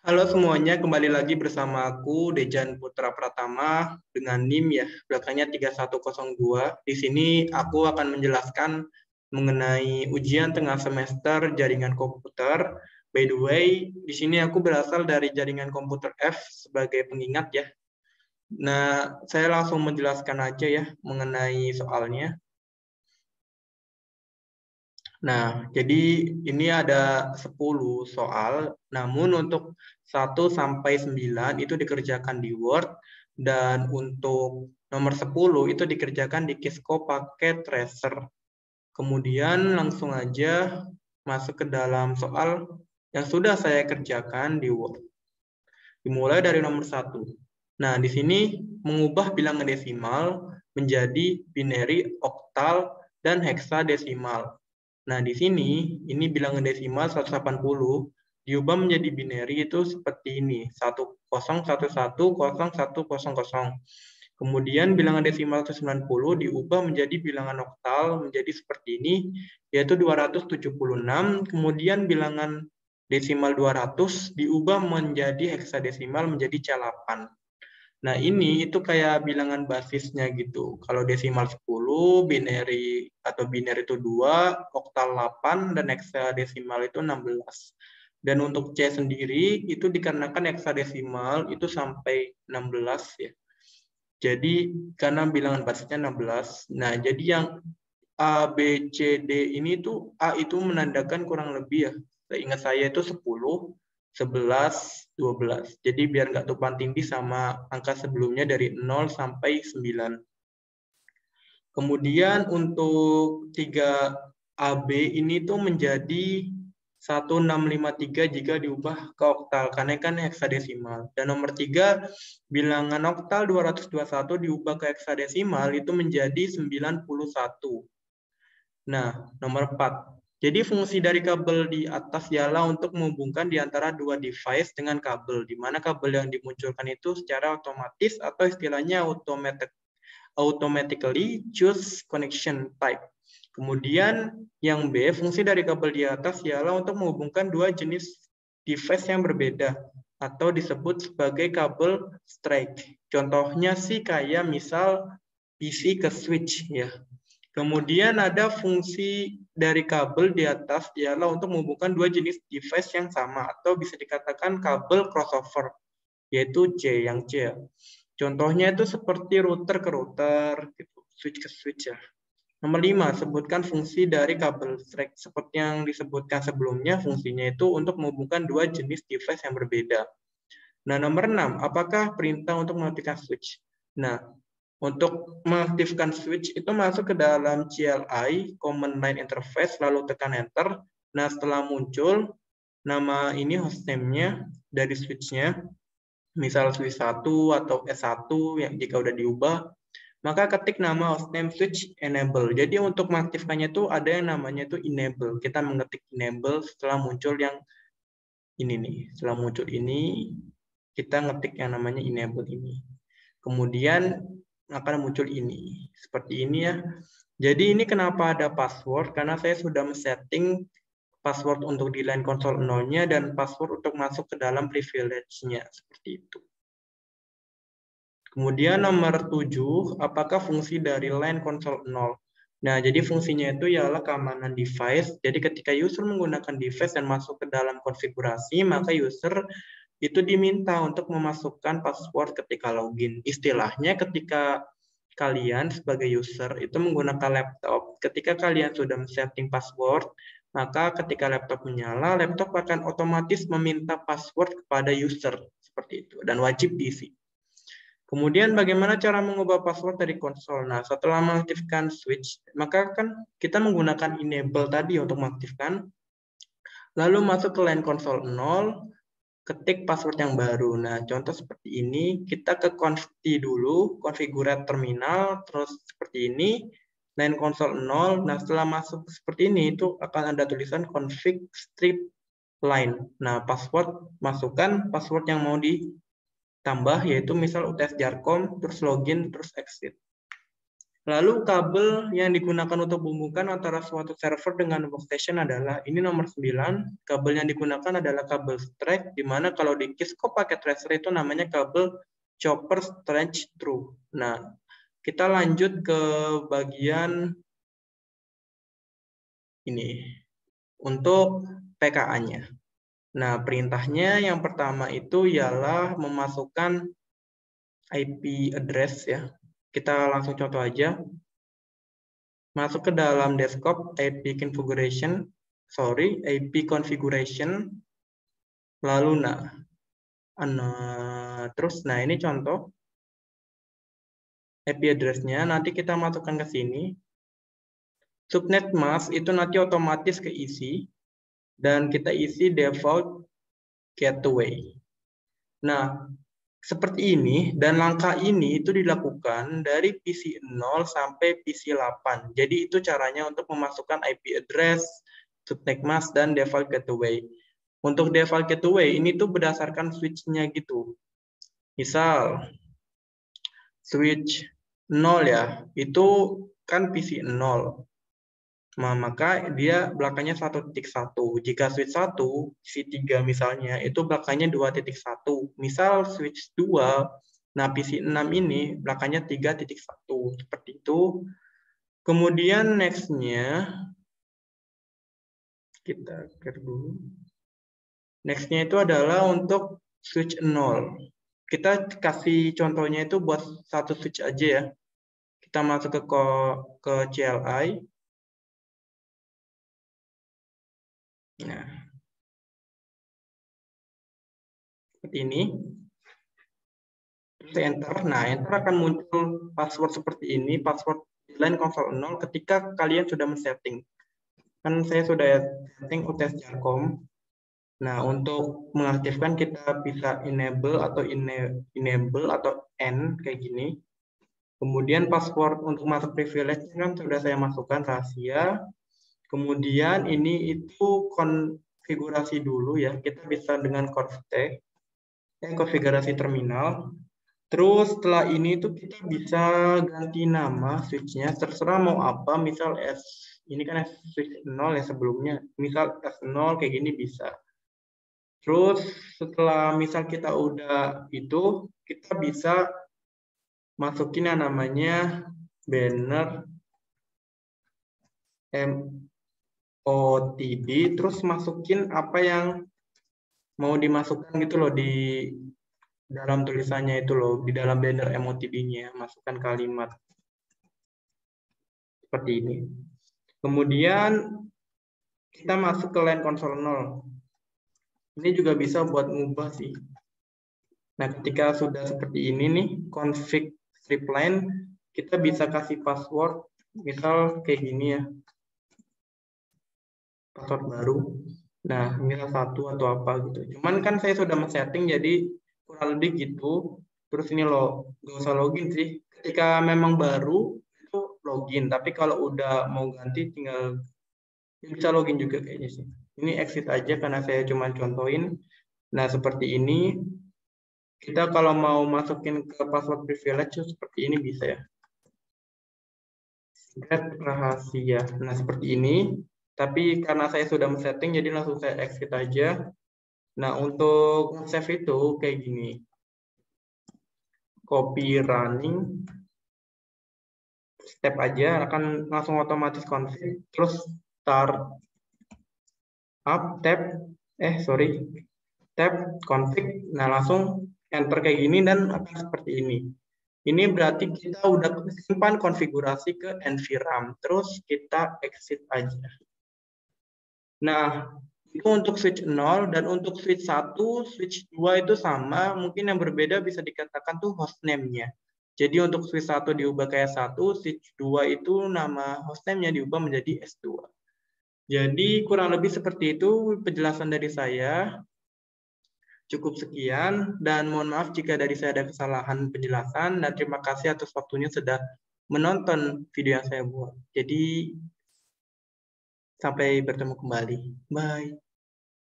Halo semuanya, kembali lagi bersama aku Dejan Putra Pratama dengan NIM ya, belakangnya 3102. Di sini aku akan menjelaskan mengenai ujian tengah semester jaringan komputer. By the way, di sini aku berasal dari jaringan komputer F sebagai pengingat ya. Nah, saya langsung menjelaskan aja ya mengenai soalnya. Nah, jadi ini ada 10 soal, namun untuk 1 sampai 9 itu dikerjakan di Word, dan untuk nomor 10 itu dikerjakan di Kisco pakai tracer. Kemudian langsung aja masuk ke dalam soal yang sudah saya kerjakan di Word. Dimulai dari nomor 1. Nah, di sini mengubah bilangan desimal menjadi binary, oktal, dan heksadesimal. Nah, di sini, ini bilangan desimal 180, diubah menjadi binary itu seperti ini, 10110100. Kemudian bilangan desimal 190 diubah menjadi bilangan oktal menjadi seperti ini, yaitu 276. Kemudian bilangan desimal 200 diubah menjadi heksadesimal menjadi C8. Nah, ini itu kayak bilangan basisnya gitu. Kalau desimal 10, binary atau binary itu 2, oktal 8, dan heksadesimal itu 16. Dan untuk C sendiri, itu dikarenakan heksadesimal itu sampai 16 ya. Jadi, karena bilangan basisnya 16. Nah, jadi yang A, B, C, D ini tuh, A itu menandakan kurang lebih ya. Ingat saya itu 10, 11, 12. Jadi biar nggak tumpang tindih sama angka sebelumnya dari 0 sampai 9. Kemudian untuk 3AB ini tuh menjadi 1653 jika diubah ke oktal, karena kan heksadesimal. Dan nomor 3, bilangan oktal 221 diubah ke heksadesimal itu menjadi 91. Nah, nomor 4. Jadi fungsi dari kabel di atas ialah untuk menghubungkan di antara dua device dengan kabel, di mana kabel yang dimunculkan itu secara otomatis atau istilahnya automatically choose connection type. Kemudian yang B, fungsi dari kabel di atas ialah untuk menghubungkan dua jenis device yang berbeda atau disebut sebagai kabel strike. Contohnya sih kayak misal PC ke switch ya. Kemudian ada fungsi dari kabel di atas ialah untuk menghubungkan dua jenis device yang sama atau bisa dikatakan kabel crossover, yaitu C yang C. Contohnya itu seperti router ke router, gitu, switch ke switch ya. Nomor 5, sebutkan fungsi dari kabel strike. Seperti yang disebutkan sebelumnya, fungsinya itu untuk menghubungkan dua jenis device yang berbeda. Nah, nomor 6, apakah perintah untuk mematikan switch? Nah, untuk mengaktifkan switch itu masuk ke dalam CLI, Command Line Interface, lalu tekan Enter. Nah, setelah muncul nama ini hostname-nya dari switch-nya, misal switch 1 atau S1 yang jika udah diubah, maka ketik nama hostname switch enable. Jadi untuk mengaktifkannya itu ada yang namanya itu enable. Kita mengetik enable setelah muncul yang ini nih. Setelah muncul ini, kita ngetik yang namanya enable ini. Kemudian akan muncul ini. Seperti ini ya. Jadi ini kenapa ada password? Karena saya sudah men-setting password untuk di line console 0-nya dan password untuk masuk ke dalam privilege-nya. Seperti itu. Kemudian nomor 7, apakah fungsi dari line console 0? Nah, jadi fungsinya itu ialah keamanan device. Jadi ketika user menggunakan device dan masuk ke dalam konfigurasi, maka user itu diminta untuk memasukkan password ketika login. Istilahnya ketika kalian sebagai user itu menggunakan laptop, ketika kalian sudah men-setting password, maka ketika laptop menyala, laptop akan otomatis meminta password kepada user. Seperti itu. Dan wajib diisi. Kemudian bagaimana cara mengubah password dari konsol? Nah, setelah mengaktifkan switch, maka kan kita menggunakan enable tadi untuk mengaktifkan. Lalu masuk ke line console 0, ketik password yang baru. Nah, contoh seperti ini, kita ke conft dulu, configure terminal, terus seperti ini, line console 0. Nah, setelah masuk seperti ini, itu akan ada tulisan config strip line. Nah, password, masukkan password yang mau ditambah, yaitu misal UTS Jarkom, terus login, terus exit. Lalu kabel yang digunakan untuk menghubungkan antara suatu server dengan workstation adalah, ini nomor 9, kabel yang digunakan adalah kabel stretch, di mana kalau di Kisco paket tracer itu namanya kabel chopper stretch through. Nah, kita lanjut ke bagian ini, untuk PKA-nya. Nah, perintahnya yang pertama itu ialah memasukkan IP address ya. Kita langsung contoh aja. Masuk ke dalam desktop IP configuration, lalu terus ini contoh IP address-nya, nanti kita masukkan ke sini. Subnet mask itu nanti otomatis keisi, dan kita isi default gateway. Nah, seperti ini, dan langkah ini itu dilakukan dari PC 0 sampai PC 8. Jadi itu caranya untuk memasukkan IP address, subnet mask, dan default gateway. Untuk default gateway, ini tuh berdasarkan switch-nya gitu. Misal, switch 0 ya, itu kan PC 0. Nah, maka dia belakangnya 1.1. Jika switch 1, PC3 misalnya, itu belakangnya 2.1. Misal switch 2, nah PC 6 ini belakangnya 3.1. Seperti itu. Kemudian next-nya, kita clear dulu. Next-nya itu adalah untuk switch 0. Kita kasih contohnya itu buat satu switch aja ya. Kita masuk ke CLI. Nah, seperti ini. Terus enter. Nah, enter akan muncul password seperti ini, password di line konsol 0 ketika kalian sudah men-setting. Kan saya sudah setting UTS Jarcom. Nah, untuk mengaktifkan kita bisa enable atau N kayak gini. Kemudian password untuk masuk privilege kan sudah saya masukkan rahasia. Kemudian ini itu konfigurasi dulu ya. Kita bisa dengan konfigurasi terminal. Terus setelah ini tuh kita bisa ganti nama switch-nya, terserah mau apa, misal ini kan switch 0 ya sebelumnya, misal S0 kayak gini bisa. Terus setelah misal kita udah itu, kita bisa masukin yang namanya banner MOTB, terus masukin apa yang mau dimasukkan gitu loh di dalam tulisannya itu loh, di dalam banner MOTB-nya, masukkan kalimat seperti ini. Kemudian kita masuk ke line konsol 0. Ini juga bisa buat ngubah sih. Nah, ketika sudah seperti ini nih, config strip line, kita bisa kasih password, misal kayak gini ya. Password baru. Nah, misal 1 atau apa gitu. Cuman kan saya sudah men-setting, jadi kurang lebih gitu. Terus ini loh, nggak usah login sih. Ketika memang baru, itu login. Tapi kalau udah mau ganti, tinggal bisa login juga kayaknya sih. Ini exit aja karena saya cuma contohin. Nah, seperti ini. Kita kalau mau masukin ke password privilege seperti ini bisa ya. Secret rahasia. Nah, seperti ini. Tapi karena saya sudah men-setting, jadi langsung saya exit aja. Nah, untuk save itu kayak gini. Copy running. Step aja, akan langsung otomatis config. Terus start up, tab config. Nah, langsung enter kayak gini dan akan seperti ini. Ini berarti kita udah simpan konfigurasi ke NVRAM. Terus kita exit aja. Nah, itu untuk switch 0 dan untuk switch 1, switch 2 itu sama. Mungkin yang berbeda bisa dikatakan tuh hostname-nya. Jadi untuk switch 1 diubah ke S1, switch 2 itu nama hostname-nya diubah menjadi S2. Jadi kurang lebih seperti itu penjelasan dari saya. Cukup sekian, dan mohon maaf jika dari saya ada kesalahan penjelasan, dan terima kasih atas waktunya sudah menonton video yang saya buat. Jadi, sampai bertemu kembali. Bye.